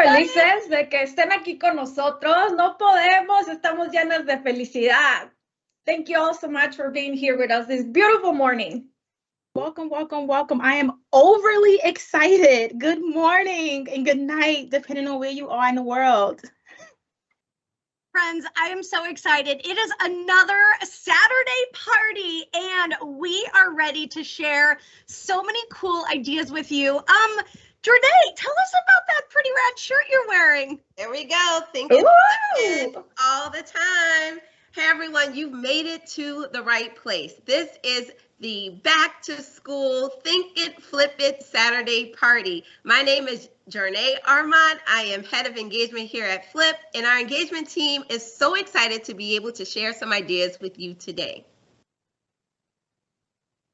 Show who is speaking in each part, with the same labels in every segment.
Speaker 1: felices de que estén aquí con nosotros. No podemos, estamos llenas de felicidad. Thank you all so much for being here with us this beautiful morning.
Speaker 2: Welcome, welcome, welcome. I am overly excited. Good morning and good night, depending on where you are in the world.
Speaker 3: Friends, I am so excited. It is another Saturday party, and we are ready to share so many cool ideas with you. Jornea, tell us about that pretty rad shirt you're wearing.
Speaker 4: There we go. Thinking all the time. Hey, everyone, you've made it to the right place. This is the Back to School Think It, Flip It Saturday party. My name is Jornea Armant. I am head of engagement here at Flip, and our engagement team is so excited to be able to share some ideas with you today.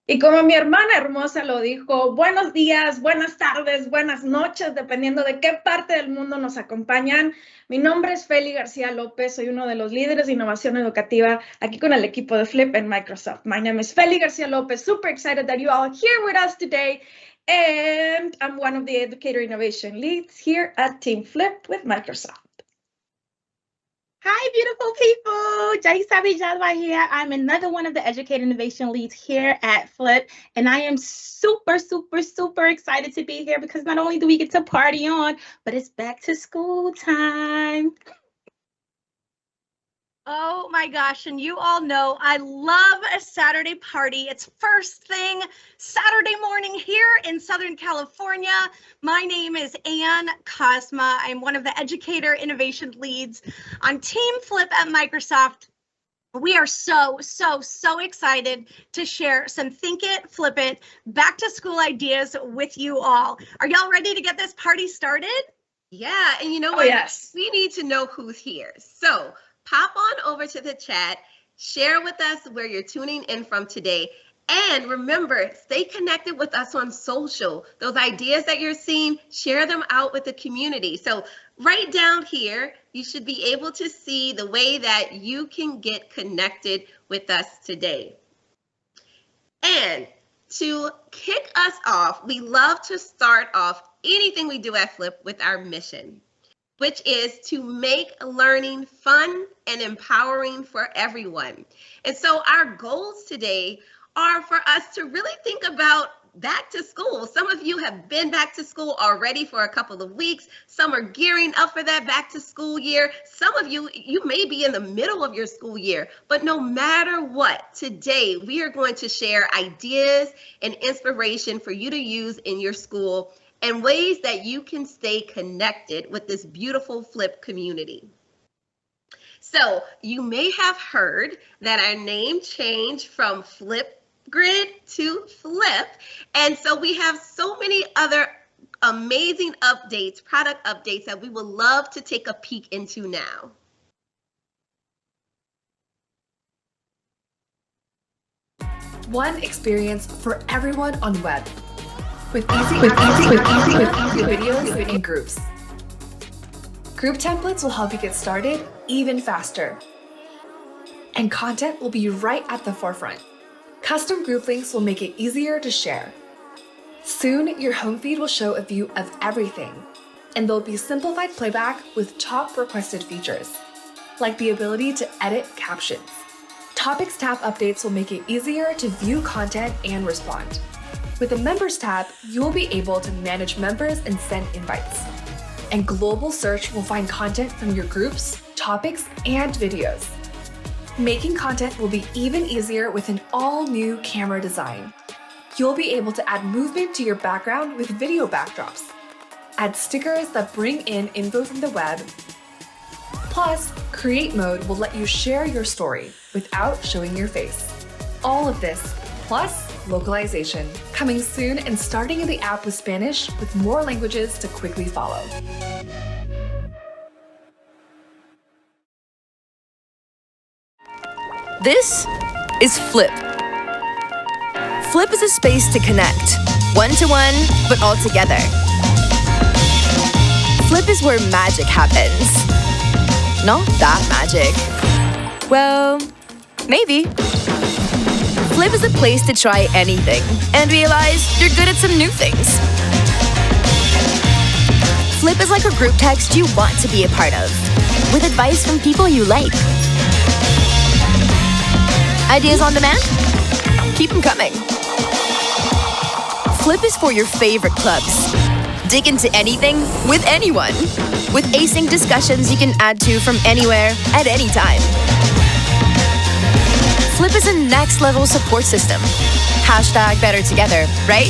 Speaker 1: Y como mi hermana hermosa lo dijo, buenos días, buenas tardes, buenas noches, dependiendo de qué parte del mundo nos acompañan. Mi nombre es Fely Garcia Lopez, soy uno de los líderes de innovación educativa aquí con el equipo de Flip en Microsoft. My name is Fely Garcia Lopez, super excited that you all are here with us today. And I'm one of the Educator Innovation Leads here at Team Flip with Microsoft.
Speaker 2: Hi, beautiful people. Yaritza Villalba here. I'm another one of the Educator Innovation Leads here at Flip, and I am super, super, super excited to be here because not only do we get to party on, but it's back to school time.
Speaker 3: Oh my gosh, and you all know I love a Saturday party. It's first thing Saturday morning here in Southern California. My name is Kozma. I'm one of the Educator Innovation Leads on Team Flip at Microsoft. We are so excited to share some Think It, Flip It, back to school ideas with you all. Are y'all ready to get this party started?
Speaker 4: Yeah, and you know what?
Speaker 1: Yes.
Speaker 4: We need to know who's here. So pop on over to the chat, share with us where you're tuning in from today, and remember, stay connected with us on social. Those ideas that you're seeing, share them out with the community. So right down here, you should be able to see the way that you can get connected with us today. And to kick us off, we love to start off anything we do at Flip with our mission, which is to make learning fun and empowering for everyone. And so our goals today are for us to really think about back to school. Some of you have been back to school already for a couple of weeks. Some are gearing up for that back to school year. Some of you may be in the middle of your school year, but no matter what, today we are going to share ideas and inspiration for you to use in your school and ways that you can stay connected with this beautiful Flip community. So you may have heard that our name changed from Flipgrid to Flip. And so we have so many other amazing updates, product updates that we would love to take a peek into now.
Speaker 5: One experience for everyone on web. With easy videos and groups. Group templates will help you get started even faster. And content will be right at the forefront. Custom group links will make it easier to share. Soon, your home feed will show a view of everything, and there'll be simplified playback with top requested features, like the ability to edit captions. Topics tab updates will make it easier to view content and respond. With the Members tab, you'll be able to manage members and send invites. And global search will find content from your groups, topics, and videos. Making content will be even easier with an all-new camera design. You'll be able to add movement to your background with video backdrops. Add stickers that bring in info from the web. Plus, Create Mode will let you share your story without showing your face. All of this, plus localization, coming soon and starting in the app with Spanish with more languages to quickly follow.
Speaker 6: This is Flip. Flip is a space to connect, one-to-one, but all together. Flip is where magic happens. Not that magic. Well, maybe. Flip is a place to try anything and realize you're good at some new things. Flip is like a group text you want to be a part of, with advice from people you like. Ideas on demand? Keep them coming. Flip is for your favorite clubs. Dig into anything with anyone, with async discussions you can add to from anywhere at any time. Flip is a next level support system. Hashtag better together, right?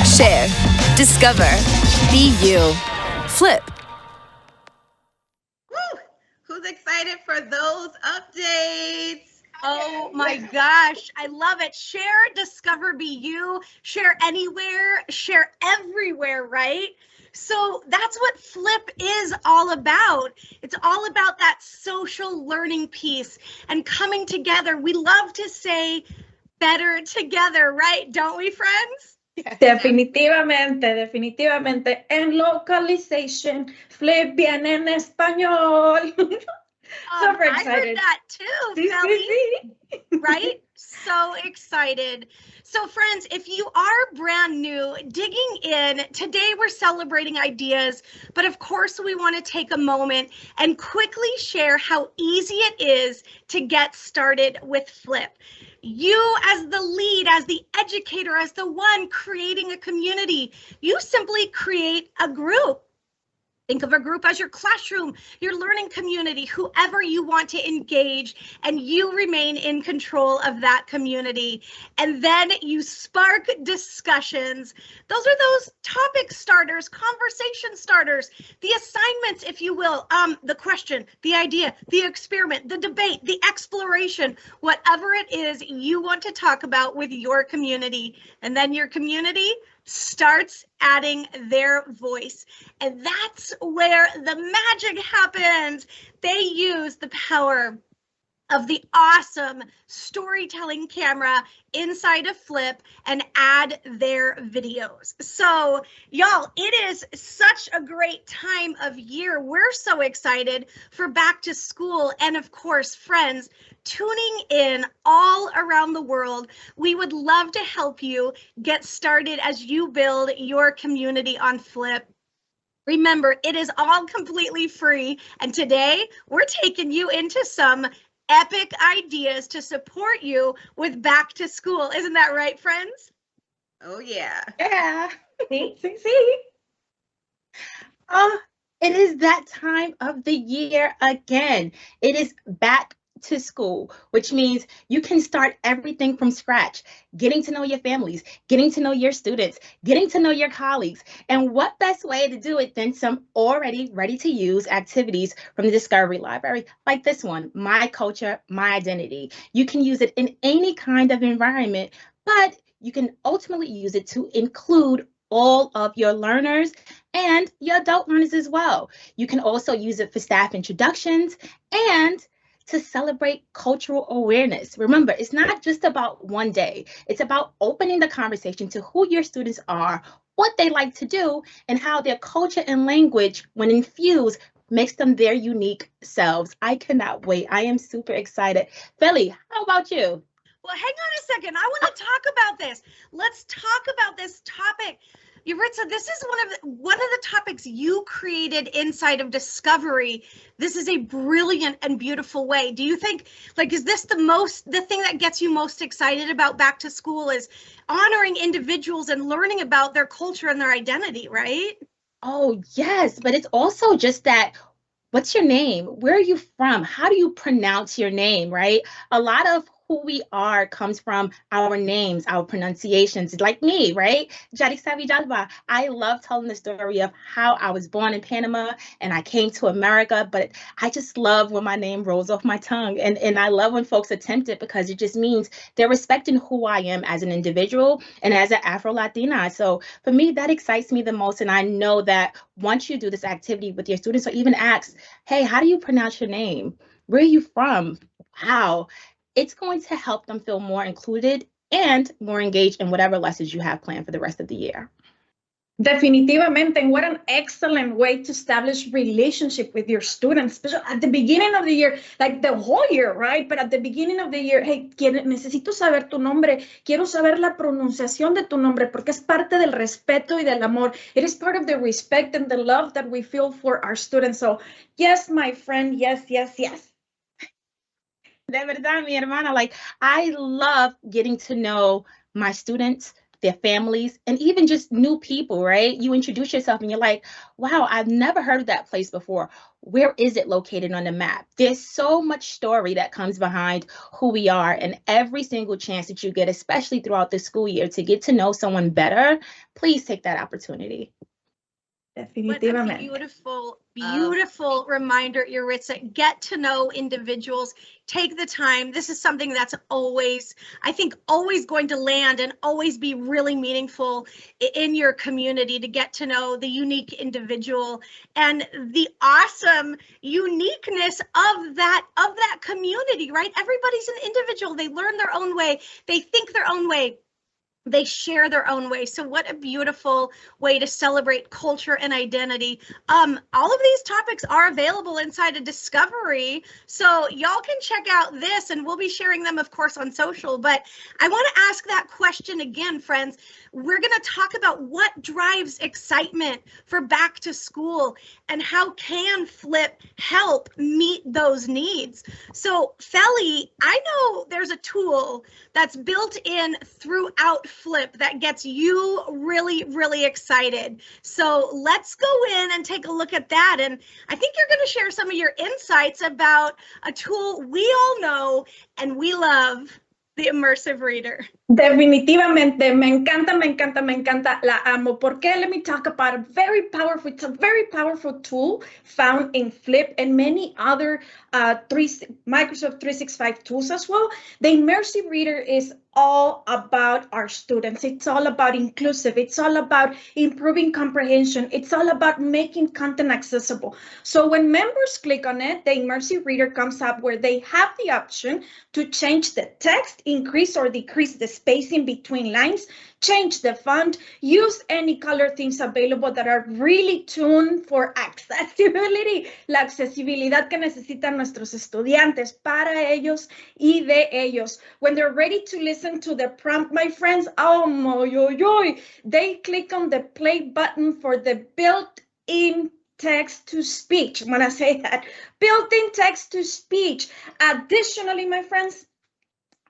Speaker 6: Share, discover, be you. Flip.
Speaker 4: Woo! Who's excited for those updates?
Speaker 3: Oh my gosh, I love it. Share, discover, be you, share anywhere, share everywhere, right? So that's what Flip is all about. It's all about that social learning piece and coming together. We love to say better together, right? Don't we, friends?
Speaker 1: Definitivamente, definitivamente. En localization, Flip viene en español. Super
Speaker 3: I
Speaker 1: excited.
Speaker 3: heard that too,
Speaker 1: Sí,
Speaker 3: Fely.
Speaker 1: sí, sí.
Speaker 3: Right? So excited. So friends, if you are brand new, digging in, today we're celebrating ideas, but of course we want to take a moment and quickly share how easy it is to get started with Flip. You as the lead, as the educator, as the one creating a community, you simply create a group. Think of a group as your classroom, your learning community, whoever you want to engage, and you remain in control of that community. And then you spark discussions. Those are those topic starters, conversation starters, the assignments, if you will, the question, the idea, the experiment, the debate, the exploration, whatever it is you want to talk about with your community. And then your community starts adding their voice. And that's where the magic happens. They use the power of the awesome storytelling camera inside of Flip and add their videos. So y'all, it is such a great time of year. We're so excited for back to school. And of course, friends, tuning in all around the world, we would love to help you get started as you build your community on Flip. Remember, it is all completely free. And today we're taking you into some epic ideas to support you with back to school. Isn't that right, friends?
Speaker 4: Oh, yeah.
Speaker 2: Yeah.
Speaker 1: Sí, sí, sí.
Speaker 2: Oh, it is that time of the year again. It is back to school, which means you can start everything from scratch, getting to know your families, getting to know your students, getting to know your colleagues. And what best way to do it than some already ready to use activities from the Discovery Library, like this one, My Culture, My Identity. You can use it in any kind of environment, but you can ultimately use it to include all of your learners and your adult learners as well. You can also use it for staff introductions and to celebrate cultural awareness. Remember, it's not just about one day. It's about opening the conversation to who your students are, what they like to do, and how their culture and language, when infused, makes them their unique selves. I cannot wait. I am super excited. Fely, how about you?
Speaker 3: Well, hang on a second. I want to talk about this. Let's talk about this topic. Yaritza, this is one of the topics you created inside of Discovery. This is a brilliant and beautiful way. Do you think, like, is this the thing that gets you most excited about back to school is honoring individuals and learning about their culture and their identity, right?
Speaker 2: Oh, yes, but it's also just that, what's your name? Where are you from? How do you pronounce your name, right? A lot of who we are comes from our names, our pronunciations, like me, right? Yaritza Villalba. I love telling the story of how I was born in Panama and I came to America, but I just love when my name rolls off my tongue. And I love when folks attempt it because it just means they're respecting who I am as an individual and as an Afro-Latina. So for me, that excites me the most. And I know that once you do this activity with your students or even ask, hey, how do you pronounce your name? Where are you from? Wow. It's going to help them feel more included and more engaged in whatever lessons you have planned for the rest of the year.
Speaker 1: Definitivamente, and what an excellent way to establish relationship with your students, especially at the beginning of the year, like the whole year, right? But at the beginning of the year, hey, necesito saber tu nombre, quiero saber la pronunciación de tu nombre, porque es parte del respeto y del amor. It is part of the respect and the love that we feel for our students. So, yes, my friend, yes, yes, yes.
Speaker 2: De verdad, mi hermana, like, I love getting to know my students, their families, and even just new people, right? You introduce yourself and you're like, wow, I've never heard of that place before. Where is it located on the map? There's so much story that comes behind who we are, and every single chance that you get, especially throughout the school year, to get to know someone better, please take that opportunity.
Speaker 3: What a beautiful, beautiful reminder, Yaritza. Get to know individuals. Take the time. This is something that's always, I think, always going to land and always be really meaningful in your community, to get to know the unique individual and the awesome uniqueness of that community, right? Everybody's an individual. They learn their own way. They think their own way. They share their own way. So what a beautiful way to celebrate culture and identity. All of these topics are available inside of Discovery. So y'all can check out this, and we'll be sharing them, of course, on social. But I want to ask that question again, friends. We're going to talk about what drives excitement for back to school and how can Flip help meet those needs. So Fely, I know there's a tool that's built in throughout Flip that gets you really, really excited. So let's go in and take a look at that. And I think you're going to share some of your insights about a tool we all know and we love, the Immersive Reader.
Speaker 1: Definitivamente, me encanta, la amo. Porque let me talk about it. It's a very powerful tool found in Flip and many other Microsoft 365 tools as well. The Immersive Reader is all about our students. It's all about inclusive. It's all about improving comprehension. It's all about making content accessible. So when members click on it, the Immersive Reader comes up where they have the option to change the text, increase or decrease the spacing between lines, change the font, use any color themes available that are really tuned for accessibility, la accesibilidad que necesitan nuestros estudiantes para ellos y de ellos. When they're ready to listen to the prompt, my friends, they click on the play button for the built-in text-to-speech. I'm gonna say that, built-in text-to-speech. Additionally, my friends,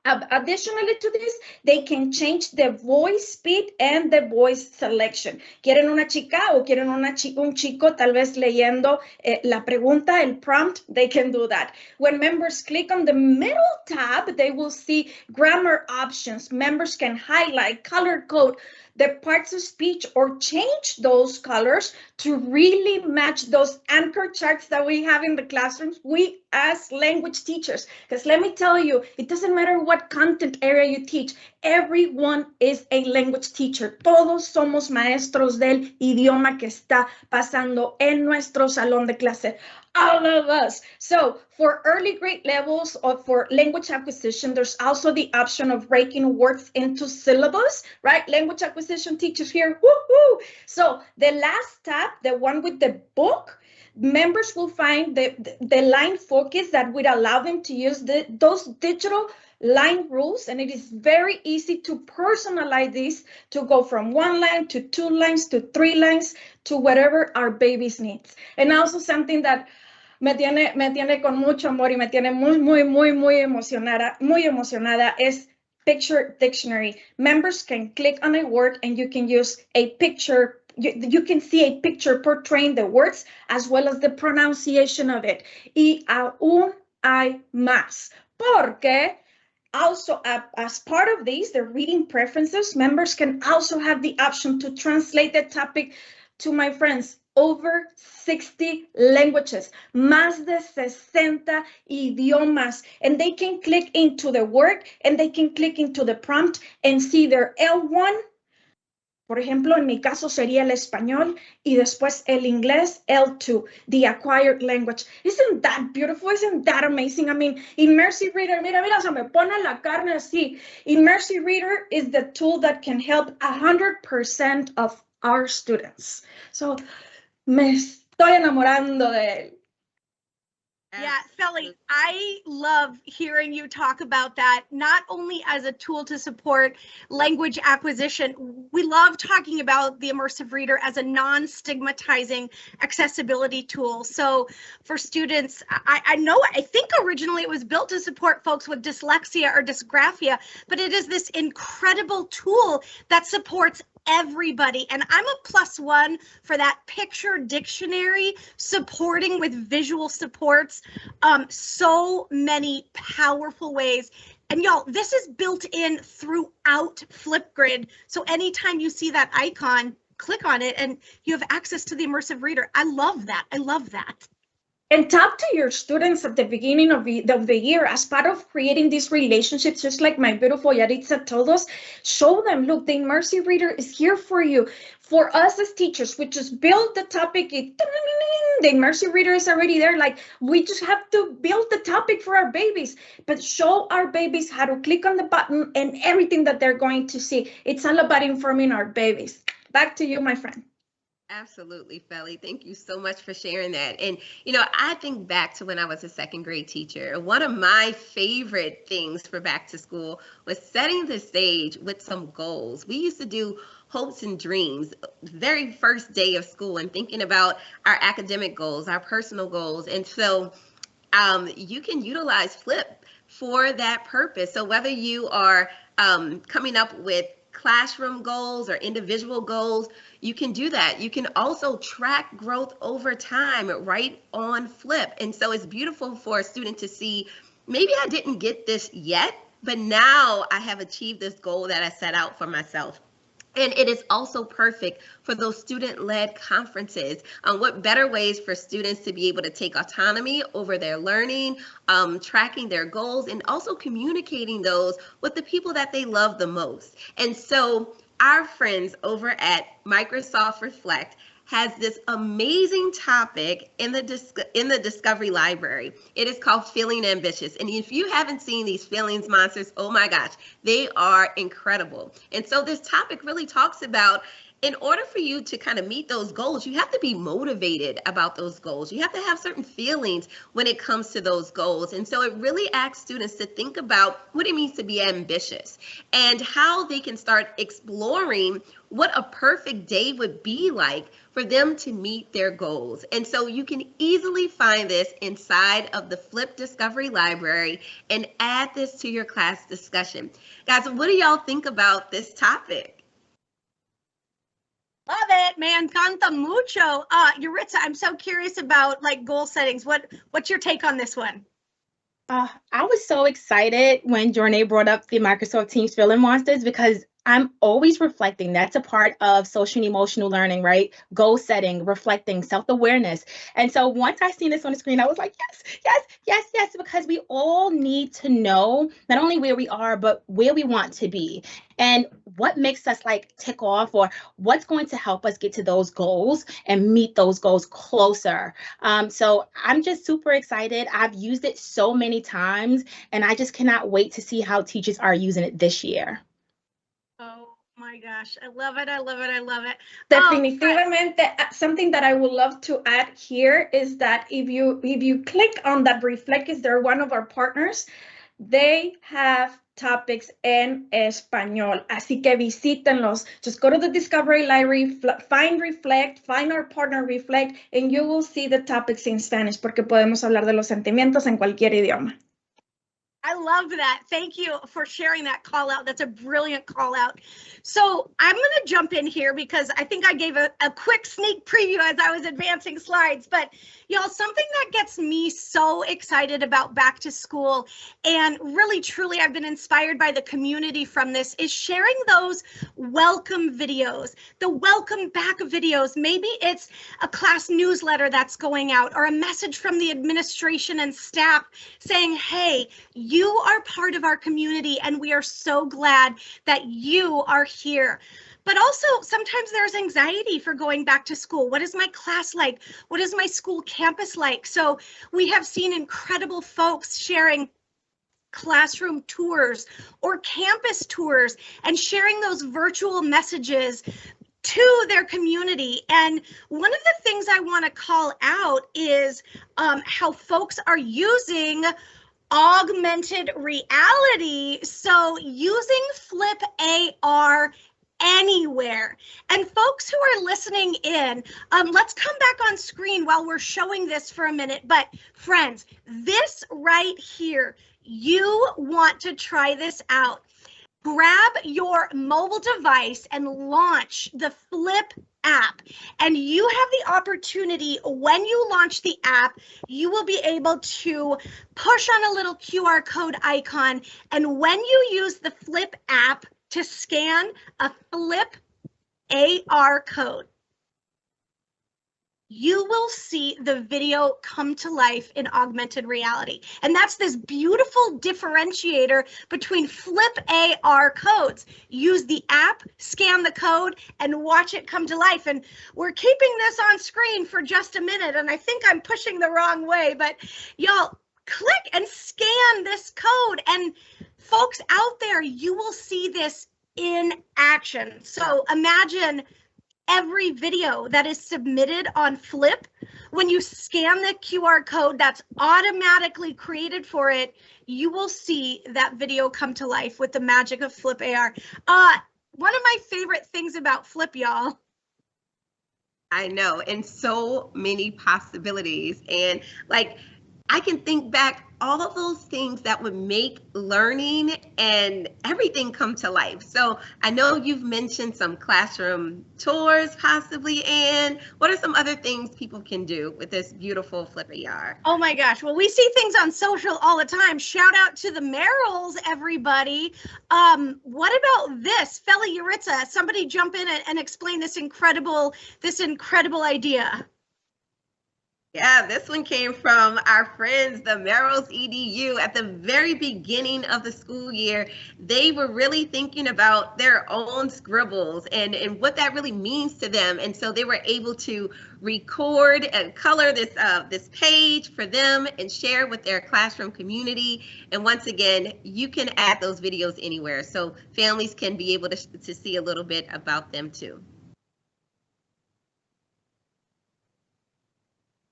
Speaker 1: additionally to this, they can change the voice speed and the voice selection. ¿Quieren una chica o quieren un chico tal vez leyendo la pregunta, el prompt? They can do that. When members click on the middle tab, they will see grammar options. Members can highlight, color code the parts of speech or change those colors to really match those anchor charts that we have in the classrooms, we as language teachers. Because let me tell you, it doesn't matter what content area you teach, everyone is a language teacher. Todos somos maestros del idioma que está pasando en nuestro salón de clase. All of us. So for early grade levels or for language acquisition, there's also the option of breaking words into syllables, right? Language acquisition teachers here, woohoo! So the last tab, the one with the book, members will find the line focus that would allow them to use those digital line rules, and it is very easy to personalize this to go from 1 line to 2 lines to 3 lines to whatever our babies needs. And also something that me tiene con mucho amor y me tiene muy emocionada es Picture Dictionary. Members can click on a word and you can use a picture. You can see a picture portraying the words as well as the pronunciation of it. Y aún hay más. Porque also, as part of these, the reading preferences, members can also have the option to translate the topic to, my friends, over 60 languages, más de 60 idiomas, and they can click into the word and they can click into the prompt and see their L1. Por ejemplo, en mi caso sería el español y después el inglés, L2, the acquired language. Isn't that beautiful? Isn't that amazing? I mean, Immersive Reader, mira, se me pone la carne así. Immersive Reader is the tool that can help 100% of our students. So, me estoy enamorando de él.
Speaker 3: Yeah, Fely, I love hearing you talk about that, not only as a tool to support language acquisition. We love talking about the Immersive Reader as a non-stigmatizing accessibility tool. So for students, I think originally it was built to support folks with dyslexia or dysgraphia, but it is this incredible tool that supports everybody. And I'm a +1 for that picture dictionary supporting with visual supports. So many powerful ways. And y'all, this is built in throughout Flipgrid. So anytime you see that icon, click on it and you have access to the Immersive Reader. I love that. I love that.
Speaker 1: And talk to your students at the beginning of the year as part of creating these relationships, just like my beautiful Yaritza told us. Show them, look, the Immersive Reader is here for you. For us as teachers, we just build the topic. The Immersive Reader is already there. Like, we just have to build the topic for our babies, but show our babies how to click on the button and everything that they're going to see. It's all about informing our babies. Back to you, my friend.
Speaker 4: Absolutely, Fely. Thank you so much for sharing that. And, I think back to when I was a second grade teacher. One of my favorite things for back to school was setting the stage with some goals. We used to do hopes and dreams the very first day of school and thinking about our academic goals, our personal goals. And so you can utilize Flip for that purpose. So whether you are coming up with classroom goals or individual goals, you can do that. You can also track growth over time right on Flip. And so it's beautiful for a student to see, maybe I didn't get this yet, but now I have achieved this goal that I set out for myself. And it is also perfect for those student-led conferences. What better ways for students to be able to take autonomy over their learning, tracking their goals, and also communicating those with the people that they love the most. And so our friends over at Microsoft Reflect has this amazing topic in the Discovery Library. It is called Feeling Ambitious. And if you haven't seen these feelings monsters, oh my gosh, they are incredible. And so this topic really talks about, in order for you to kind of meet those goals, you have to be motivated about those goals. You have to have certain feelings when it comes to those goals. And so it really asks students to think about what it means to be ambitious and how they can start exploring what a perfect day would be like for them to meet their goals. And so you can easily find this inside of the Flip Discovery Library and add this to your class discussion. Guys, what do y'all think about this topic?
Speaker 3: Love it, man. Canta mucho. Yaritza, I'm so curious about goal settings. What's your take on this one?
Speaker 2: I was so excited when Jornea brought up the Microsoft Teams Feeling Monsters, because I'm always reflecting. That's a part of social and emotional learning, right? Goal setting, reflecting, self-awareness. And so once I seen this on the screen, I was like, yes, because we all need to know not only where we are, but where we want to be and what makes us tick off, or what's going to help us get to those goals and meet those goals closer. So I'm just super excited. I've used it so many times, and I just cannot wait to see how teachers are using it this year.
Speaker 3: Oh my gosh, I love it. I love it. I love it.
Speaker 1: Definitivamente, something that I would love to add here is that if you click on that Reflect, is they're one of our partners, they have topics en español. Así que visítenlos. Just go to the Discovery Library, find Reflect, find our partner Reflect, and you will see the topics in Spanish, porque podemos hablar de los sentimientos en cualquier idioma.
Speaker 3: I love that. Thank you for sharing that call out. That's a brilliant call out. So I'm going to jump in here because I think I gave a quick sneak preview as I was advancing slides. But y'all, something that gets me so excited about back to school, and really truly I've been inspired by the community from this, is sharing those welcome videos, the welcome back videos. Maybe it's a class newsletter that's going out, or a message from the administration and staff saying, hey, you are part of our community and we are so glad that you are here. But also sometimes there's anxiety for going back to school. What is my class like? What is my school campus like? So we have seen incredible folks sharing classroom tours or campus tours and sharing those virtual messages to their community. And one of the things I want to call out is how folks are using augmented reality. So using Flip AR anywhere. And folks who are listening in, let's come back on screen while we're showing this for a minute. But friends, this right here, you want to try this out. Grab your mobile device and launch the Flip app. And you have the opportunity, when you launch the app, you will be able to push on a little QR code icon. And when you use the Flip app to scan a Flip AR code, you will see the video come to life in augmented reality. And that's this beautiful differentiator between Flip AR codes. Use the app, scan the code, and watch it come to life. And we're keeping this on screen for just a minute, and I think I'm pushing the wrong way, but y'all click and scan this code. And folks out there, you will see this in action. So imagine every video that is submitted on Flip, when you scan the QR code that's automatically created for it, you will see that video come to life with the magic of Flip AR. One of my favorite things about Flip, y'all.
Speaker 4: I know, and so many possibilities. And like, I can think back all of those things that would make learning and everything come to life. So I know you've mentioned some classroom tours possibly, and what are some other things people can do with this beautiful Flip AR?
Speaker 3: Oh my gosh, well, we see things on social all the time. Shout out to the Merrills, everybody. What about this? Fely, Yaritza, somebody jump in and explain this incredible idea.
Speaker 4: Yeah, this one came from our friends, the Merrills EDU. At the very beginning of the school year, they were really thinking about their own scribbles and what that really means to them. And so they were able to record and color this page for them and share with their classroom community. And once again, you can add those videos anywhere, so families can be able to see a little bit about them too.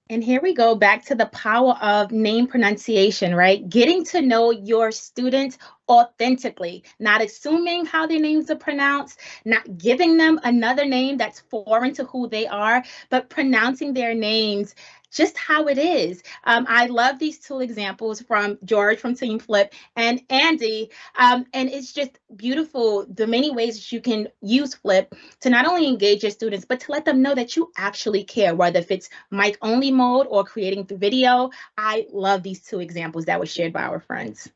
Speaker 2: And here we go back to the power of name pronunciation, right? Getting to know your students authentically, not assuming how their names are pronounced, not giving them another name that's foreign to who they are, but pronouncing their names just how it is. I love these two examples from George from Team Flip and Andy, and it's just beautiful the many ways that you can use Flip to not only engage your students, but to let them know that you actually care, whether if it's mic only mode or creating the video. I love these two examples that were shared by our friends.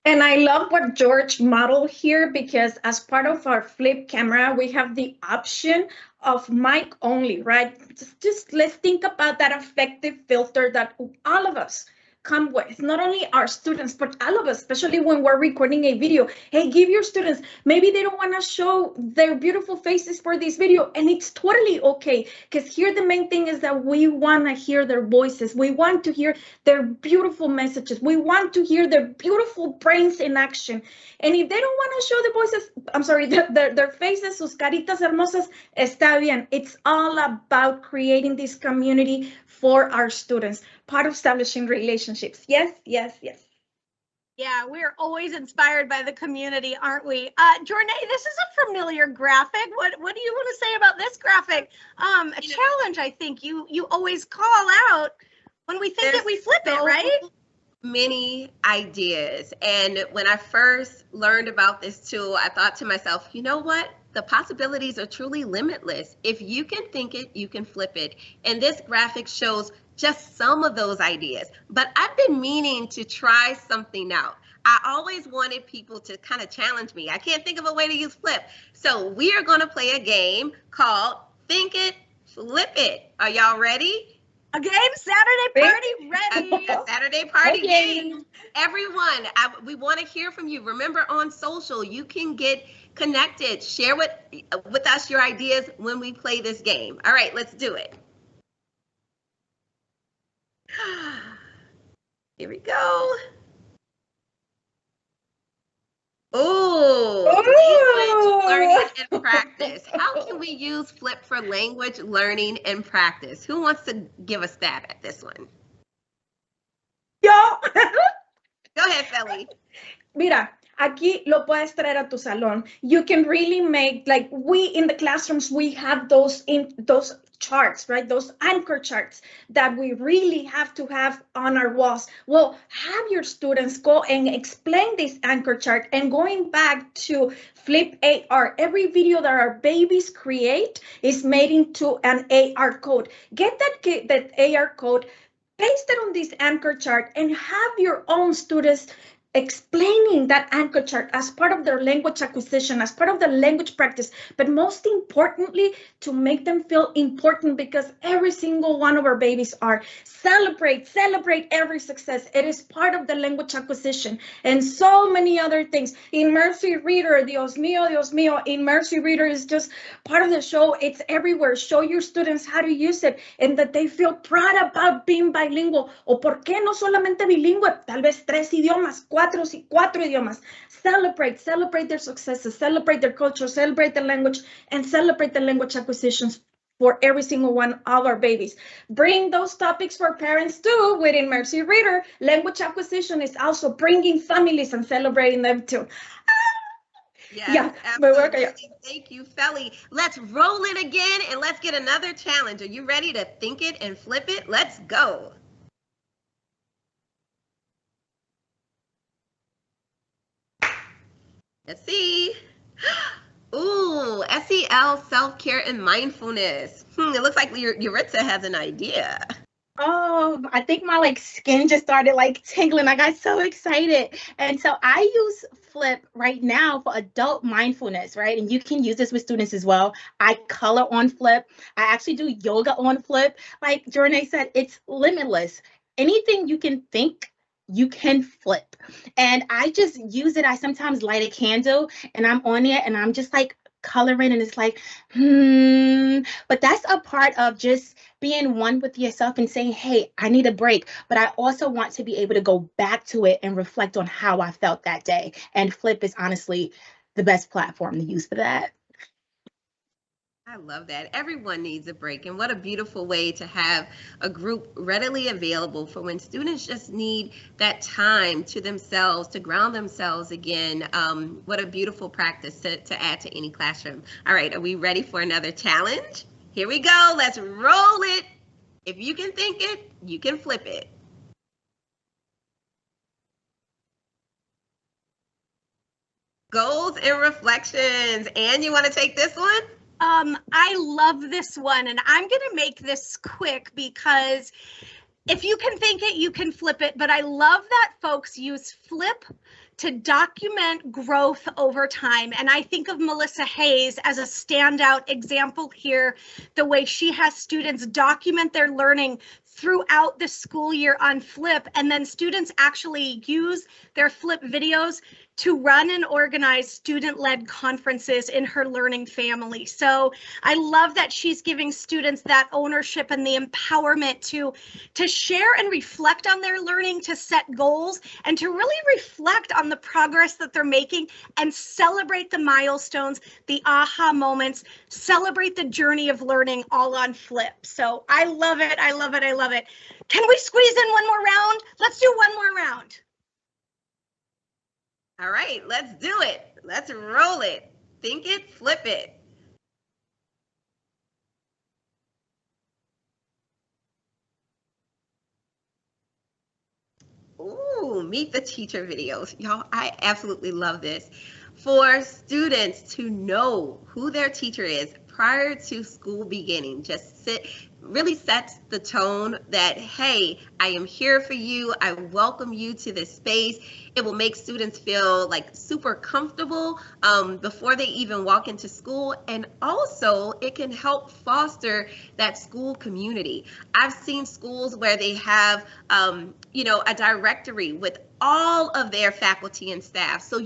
Speaker 1: And I love what George modeled here, because as part of our Flip camera, we have the option of mic only, right? Just let's think about that effective filter that all of us come with, not only our students, but all of us, especially when we're recording a video. Hey, give your students, maybe they don't want to show their beautiful faces for this video, and it's totally okay, because here the main thing is that we want to hear their voices. We want to hear their beautiful messages. We want to hear their beautiful brains in action. And if they don't want to show the voices, I'm sorry, their faces, sus caritas hermosas, está bien. It's all about creating this community for our students, part of establishing relationships. Yes, yes, yes.
Speaker 3: Yeah, we're always inspired by the community, aren't we? Jornea, this is a familiar graphic. What do you want to say about this graphic? A challenge, I think you always call out when we think that we flip it, right?
Speaker 4: Many ideas. And when I first learned about this tool, I thought to myself, you know what? The possibilities are truly limitless. If you can think it, you can flip it. And this graphic shows just some of those ideas. But I've been meaning to try something out. I always wanted people to kind of challenge me. I can't think of a way to use flip. So we are going to play a game called Think It, Flip It. Are y'all ready?
Speaker 3: A game, Saturday party, ready.
Speaker 4: A Saturday party game. Everyone, we want to hear from you. Remember, on social, you can get connected. Share with us your ideas when we play this game. All right, let's do it. Here we go. Ooh, language learning and practice. How can we use Flip for language learning and practice? Who wants to give a stab at this one?
Speaker 1: Yo.
Speaker 4: Go ahead, Fely.
Speaker 1: Mira, aquí lo puedes traer a tu salón. You can really make, like, we in the classrooms, we have those charts, right? Those anchor charts that we really have to have on our walls. Well, have your students go and explain this anchor chart, and going back to Flip AR, every video that our babies create is made into an AR code. Get that AR code, paste it on this anchor chart, and have your own students explaining that anchor chart as part of their language acquisition, as part of the language practice, but most importantly, to make them feel important, because every single one of our babies are. Celebrate every success. It is part of the language acquisition, and so many other things. Immersive Reader, Dios mío, Immersive Reader is just part of the show. It's everywhere. Show your students how to use it and that they feel proud about being bilingual. O por qué no solamente bilingüe, tal vez 3 idiomas, 4 idiomas. Celebrate their successes, celebrate their culture, celebrate the language, and celebrate the language acquisitions for every single one of our babies. Bring those topics for parents too with Immersive Reader. Language acquisition is also bringing families and celebrating them too.
Speaker 4: Yes,
Speaker 1: Yeah,
Speaker 4: absolutely. Thank you, Fely. Let's roll it again and let's get another challenge. Are you ready to think it and flip it? Let's go. Let's see. Ooh, SEL, self-care and mindfulness. It looks like Yaritza has an idea.
Speaker 2: Oh, I think my skin just started tingling. I got so excited. And so I use Flip right now for adult mindfulness, right? And you can use this with students as well. I color on Flip. I actually do yoga on Flip. Like Jornea said, it's limitless. Anything you can think, you can flip. And I just use it. I sometimes light a candle and I'm on it and I'm just coloring, and it's but that's a part of just being one with yourself and saying, hey, I need a break, but I also want to be able to go back to it and reflect on how I felt that day. And Flip is honestly the best platform to use for that.
Speaker 4: I love that. Everyone needs a break, and what a beautiful way to have a group readily available for when students just need that time to themselves, to ground themselves again. What a beautiful practice to add to any classroom. All right, are we ready for another challenge? Here we go. Let's roll it. If you can think it, you can flip it. Goals and reflections. Anne, you want to take this one?
Speaker 3: I love this one, and I'm going to make this quick because if you can think it, you can flip it. But I love that folks use Flip to document growth over time. And I think of Melissa Hayes as a standout example here, the way she has students document their learning throughout the school year on Flip, and then students actually use their Flip videos to run and organize student-led conferences in her learning family. So I love that she's giving students that ownership and the empowerment to share and reflect on their learning, to set goals, and to really reflect on the progress that they're making and celebrate the milestones, the aha moments, celebrate the journey of learning all on Flip. So I love it, I love it, I love it. Can we squeeze in one more round? Let's do one more round.
Speaker 4: All right, let's do it. Let's roll it. Think it, flip it. Ooh, meet the teacher videos. Y'all, I absolutely love this. For students to know who their teacher is prior to school beginning, really sets the tone that, hey, I am here for you. I welcome you to this space. It will make students feel super comfortable before they even walk into school. And also it can help foster that school community. I've seen schools where they have, a directory with all of their faculty and staff. So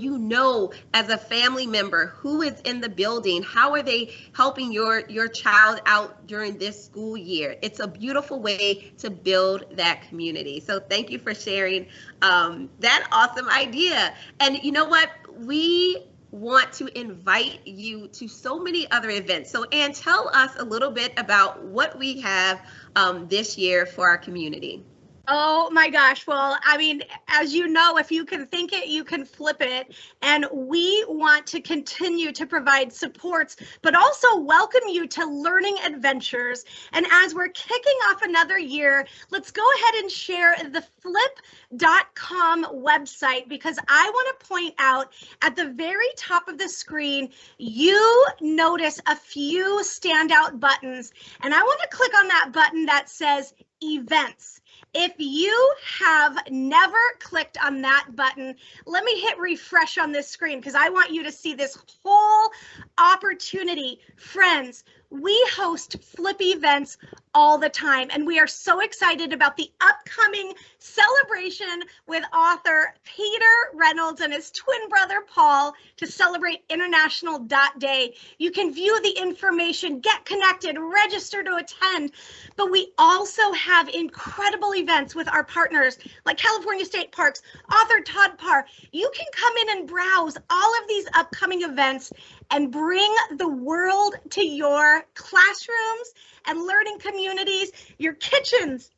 Speaker 4: as a family member, who is in the building, how are they helping your child out during this school year? year. It's a beautiful way to build that community. So thank you for sharing that awesome idea. And you know what? We want to invite you to so many other events. So Ann, tell us a little bit about what we have this year for our community.
Speaker 3: Oh my gosh. Well, I mean, as you know, if you can think it, you can flip it. And we want to continue to provide supports, but also welcome you to learning adventures. And as we're kicking off another year, let's go ahead and share the flip.com website, because I want to point out at the very top of the screen, you notice a few standout buttons. And I want to click on that button that says events. If you have never clicked on that button, let me hit refresh on this screen because I want you to see this whole opportunity. Friends, we host Flip events all the time, and we are so excited about the upcoming celebration with author Peter Reynolds and his twin brother Paul to celebrate International Dot Day. You can view the information, get connected, register to attend, but we also have incredible events with our partners like California State Parks, author Todd Parr. You can come in and browse all of these upcoming events and bring the world to your classrooms and learning communities, your kitchens,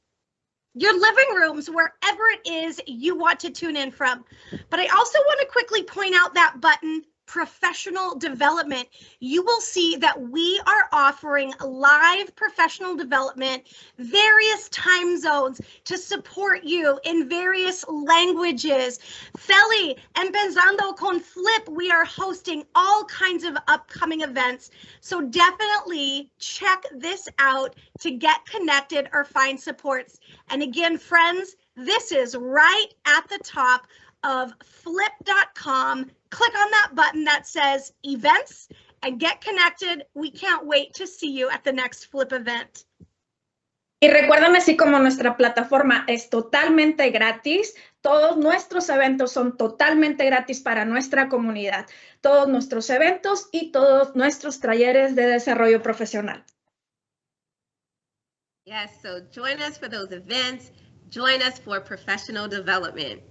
Speaker 3: your living rooms, wherever it is you want to tune in from. But I also want to quickly point out that button, professional development. You will see that we are offering live professional development, various time zones to support you in various languages. Fely, Empezando con Flip, we are hosting all kinds of upcoming events. So definitely check this out to get connected or find supports. And again, friends, this is right at the top of flip.com. Click on that button that says events and get connected. We can't wait to see you at the next Flip event.
Speaker 1: Y recuerden, así como nuestra plataforma es totalmente gratis, todos nuestros eventos son totalmente gratis para nuestra comunidad. Todos nuestros eventos y todos nuestros talleres de desarrollo profesional.
Speaker 4: Yes, so join us for those events. Join us for professional development.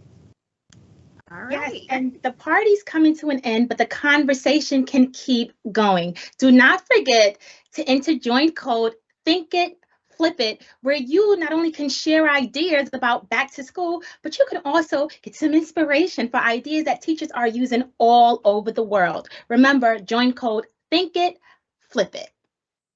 Speaker 4: All right.
Speaker 2: Yes, and the party's coming to an end, but the conversation can keep going. Do not forget to enter join code Think It, Flip It, where you not only can share ideas about back to school, but you can also get some inspiration for ideas that teachers are using all over the world. Remember, join code Think It, Flip It.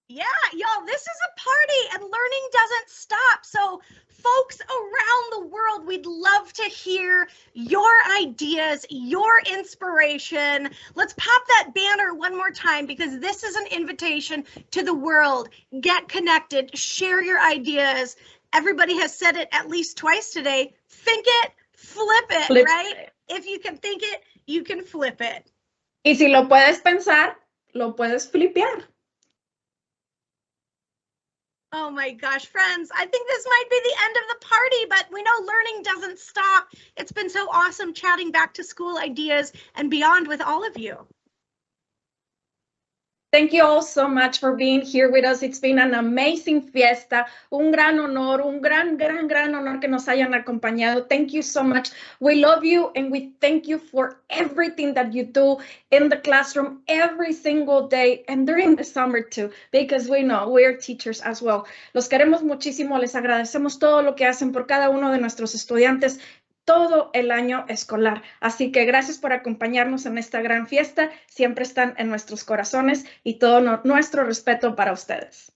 Speaker 3: Yeah, y'all, this is a party and learning doesn't stop. So folks around the world, we'd love to hear your ideas, your inspiration. Let's pop that banner one more time because this is an invitation to the world. Get connected, share your ideas. Everybody has said it at least twice today. Think it, flip it, right? If you can think it, you can flip it.
Speaker 1: Y si lo puedes pensar, lo puedes flipear.
Speaker 3: Oh my gosh, friends, I think this might be the end of the party, but we know learning doesn't stop. It's been so awesome chatting back to school ideas and beyond with all of you.
Speaker 1: Thank you all so much for being here with us. It's been an amazing fiesta. Un gran honor, un gran honor que nos hayan acompañado. Thank you so much. We love you and we thank you for everything that you do in the classroom every single day and during the summer too, because we know we're teachers as well. Los queremos muchísimo. Les agradecemos todo lo que hacen por cada uno de nuestros estudiantes todo el año escolar. Así que gracias por acompañarnos en esta gran fiesta. Siempre están en nuestros corazones y todo nuestro respeto para ustedes.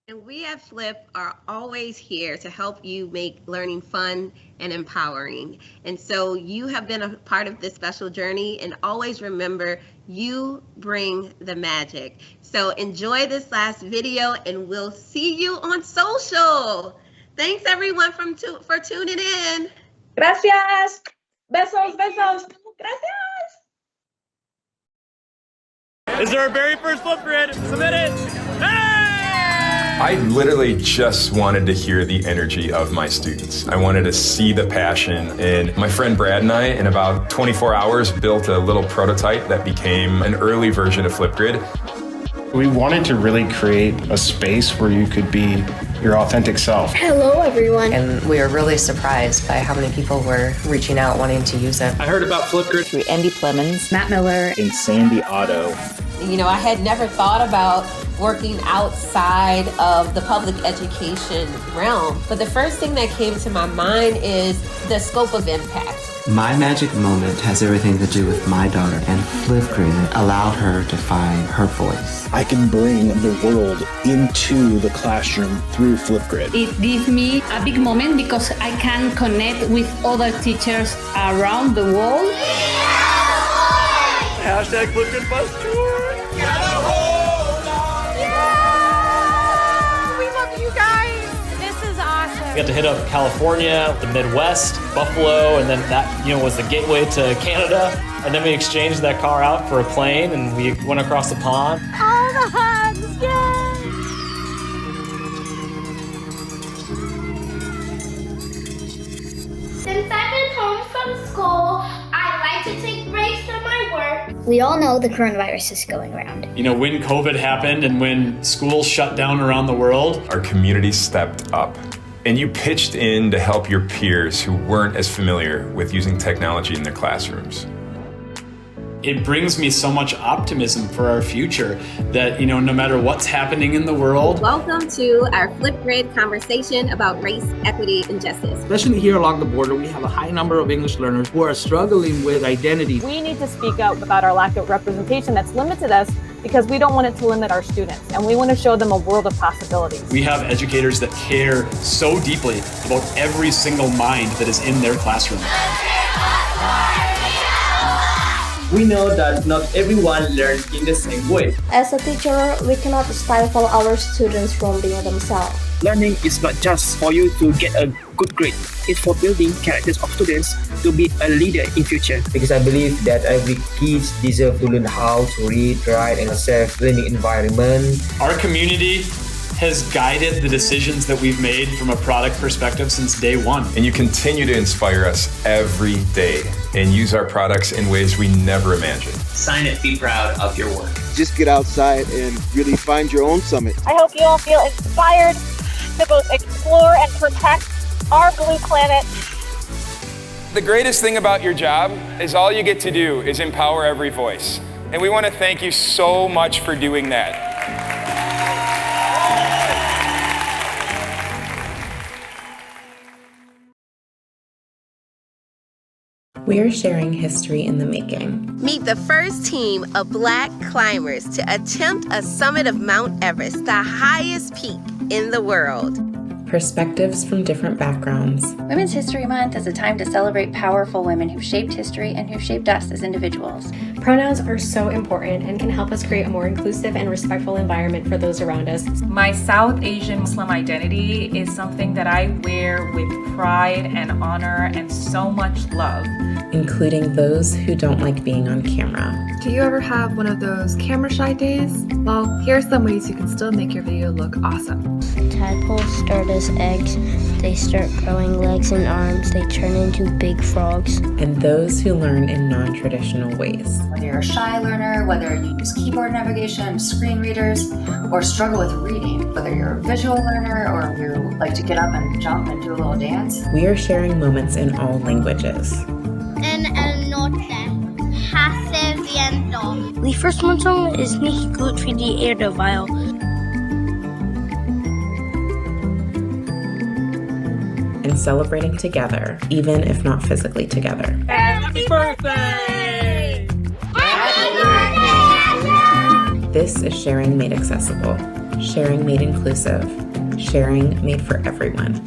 Speaker 4: And we at Flip are always here to help you make learning fun and empowering. And so you have been a part of this special journey, and always remember, you bring the magic. So enjoy this last video and we'll see you on social. Thanks everyone for tuning in.
Speaker 1: Gracias. Besos, besos. Gracias.
Speaker 7: This is our very first flip grid. Submit it. Hey!
Speaker 8: I literally just wanted to hear the energy of my students. I wanted to see the passion. And my friend Brad and I, in about 24 hours, built a little prototype that became an early version of Flipgrid.
Speaker 9: We wanted to really create a space where you could be your authentic self.
Speaker 10: Hello, everyone.
Speaker 11: And we were really surprised by how many people were reaching out wanting to use it.
Speaker 7: I heard about Flipgrid
Speaker 12: through Andy Plemons,
Speaker 13: Matt Miller,
Speaker 14: and Sandy Otto.
Speaker 15: You know, I had never thought about working outside of the public education realm, but the first thing that came to my mind is the scope of impact.
Speaker 16: My magic moment has everything to do with my daughter, and Flipgrid allowed her to find her voice.
Speaker 14: I can bring the world into the classroom through Flipgrid.
Speaker 17: It gives me a big moment because I can connect with other teachers around the world.
Speaker 7: Hashtag Flipgrid Bus Tour. We got to hit up California, the Midwest, Buffalo, and then that, was the gateway to Canada. And then we exchanged that car out for a plane, and we went across the pond.
Speaker 3: All the hugs, yay!
Speaker 18: Since I've been home from school, I like to take breaks from my work.
Speaker 10: We all know the coronavirus is going around.
Speaker 7: When COVID happened and when schools shut down around the world,
Speaker 8: our community stepped up. And you pitched in to help your peers who weren't as familiar with using technology in their classrooms.
Speaker 7: It brings me so much optimism for our future that, no matter what's happening in the world.
Speaker 4: Welcome to our Flipgrid conversation about race, equity, and justice.
Speaker 19: Especially here along the border, we have a high number of English learners who are struggling with identity.
Speaker 20: We need to speak out about our lack of representation that's limited us because we don't want it to limit our students, and we want to show them a world of possibilities.
Speaker 7: We have educators that care so deeply about every single mind that is in their classroom.
Speaker 21: We know that not everyone learns in the same way.
Speaker 22: As a teacher, we cannot stifle our students from being themselves.
Speaker 23: Learning is not just for you to get a good grade. It's for building characters of students to be a leader in future.
Speaker 24: Because I believe that every kid deserves to learn how to read, write, in a safe learning environment.
Speaker 7: Our community has guided the decisions that we've made from a product perspective since day one.
Speaker 8: And you continue to inspire us every day and use our products in ways we never imagined.
Speaker 25: Sign it, be proud of your work.
Speaker 26: Just get outside and really find your own summit.
Speaker 27: I hope you all feel inspired to both explore and protect our blue planet.
Speaker 28: The greatest thing about your job is all you get to do is empower every voice. And we want to thank you so much for doing that.
Speaker 29: We're sharing history in the making.
Speaker 4: Meet the first team of Black climbers to attempt a summit of Mount Everest, the highest peak in the world.
Speaker 29: Perspectives from different backgrounds.
Speaker 30: Women's History Month is a time to celebrate powerful women who shaped history and who shaped us as individuals.
Speaker 31: Pronouns are so important and can help us create a more inclusive and respectful environment for those around us.
Speaker 32: My South Asian Muslim identity is something that I wear with pride and honor and so much love.
Speaker 29: Including those who don't like being on camera.
Speaker 5: Do you ever have one of those camera shy days? Well, here are some ways you can still make your video look awesome.
Speaker 22: Tadpoles start as eggs. They start growing legs and arms. They turn into big frogs.
Speaker 29: And those who learn in non-traditional ways.
Speaker 33: Whether you're a shy learner, whether you use keyboard navigation, screen readers, or struggle with reading, whether you're a visual learner or you like to get up and jump and do a little dance.
Speaker 29: We are sharing moments in all languages.
Speaker 18: En el norte hace viento.
Speaker 22: The first one song is nicht gut für die Erde, weil
Speaker 29: and celebrating together, even if not physically together.
Speaker 27: Happy birthday!
Speaker 18: Happy birthday!
Speaker 29: This is Sharing Made Accessible, Sharing Made Inclusive, Sharing Made for Everyone.